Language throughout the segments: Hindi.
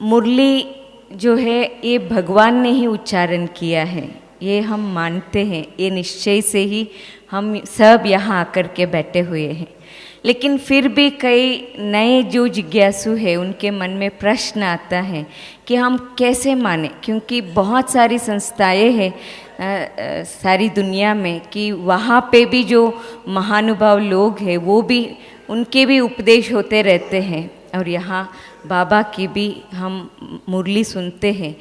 मुरली जो है ये भगवान ने ही उच्चारण किया है, ये हम मानते हैं, ये निश्चय से ही हम सब यहाँ आकर के बैठे हुए हैं। लेकिन फिर भी कई नए जो जिज्ञासु है उनके मन में प्रश्न आता है कि हम कैसे माने, क्योंकि बहुत सारी संस्थाएं हैं सारी दुनिया में कि वहाँ पे भी जो महानुभाव लोग हैं वो भी उनके भी उपदेश होते रहते हैं और यहाँ बाबा की भी हम मुरली सुनते हैं।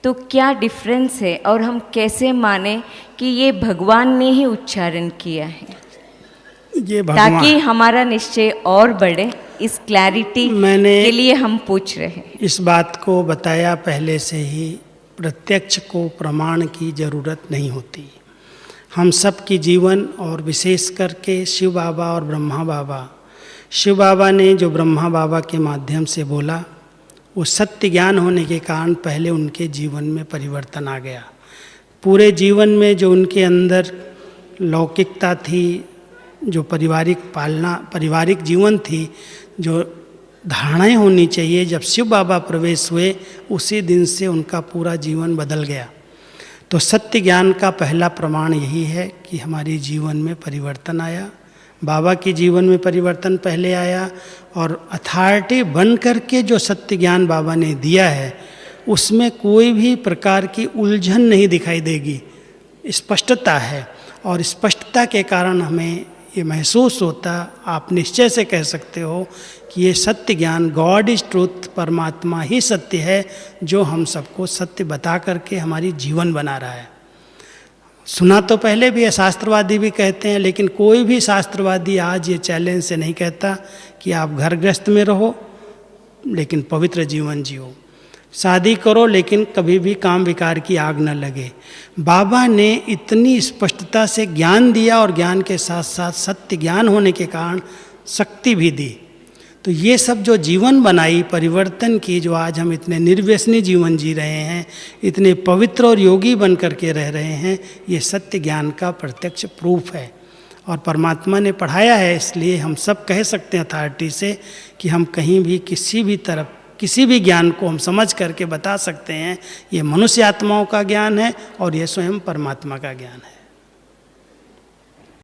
तो क्या डिफरेंस है और हम कैसे माने कि ये भगवान ने ही उच्चारण किया है, ये भगवान, ताकि हमारा निश्चय और बढ़े, इस क्लैरिटी के लिए हम पूछ रहे हैं। इस बात को बताया पहले से ही, प्रत्यक्ष को प्रमाण की जरूरत नहीं होती। हम सब की जीवन और विशेष करके शिव बाबा और ब्रह्मा बाबा, शिव बाबा ने जो ब्रह्मा बाबा के माध्यम से बोला वो सत्य ज्ञान होने के कारण पहले उनके जीवन में परिवर्तन आ गया। पूरे जीवन में जो उनके अंदर लौकिकता थी, जो पारिवारिक जीवन थी, जो धारणाएं होनी चाहिए, जब शिव बाबा प्रवेश हुए उसी दिन से उनका पूरा जीवन बदल गया। तो सत्य ज्ञान का पहला प्रमाण यही है कि हमारे जीवन में परिवर्तन आया। बाबा के जीवन में परिवर्तन पहले आया और अथॉरिटी बन करके जो सत्य ज्ञान बाबा ने दिया है उसमें कोई भी प्रकार की उलझन नहीं दिखाई देगी, स्पष्टता है। और स्पष्टता के कारण हमें ये महसूस होता, आप निश्चय से कह सकते हो कि ये सत्य ज्ञान, गॉड इज ट्रूथ, परमात्मा ही सत्य है जो हम सबको सत्य बता करके हमारी जीवन बना रहा है। सुना तो पहले भी है, शास्त्रवादी भी कहते हैं, लेकिन कोई भी शास्त्रवादी आज ये चैलेंज से नहीं कहता कि आप घर गृहस्थ में रहो लेकिन पवित्र जीवन जियो, शादी करो लेकिन कभी भी काम विकार की आग न लगे। बाबा ने इतनी स्पष्टता से ज्ञान दिया और ज्ञान के साथ साथ सत्य ज्ञान होने के कारण शक्ति भी दी। तो ये सब जो जीवन बनाई परिवर्तन की, जो आज हम इतने निर्व्यसनी जीवन जी रहे हैं, इतने पवित्र और योगी बन करके रह रहे हैं, ये सत्य ज्ञान का प्रत्यक्ष प्रूफ है और परमात्मा ने पढ़ाया है। इसलिए हम सब कह सकते हैं अथॉरिटी से कि हम कहीं भी किसी भी तरफ किसी भी ज्ञान को हम समझ करके बता सकते हैं ये मनुष्य आत्माओं का ज्ञान है और ये स्वयं परमात्मा का ज्ञान है।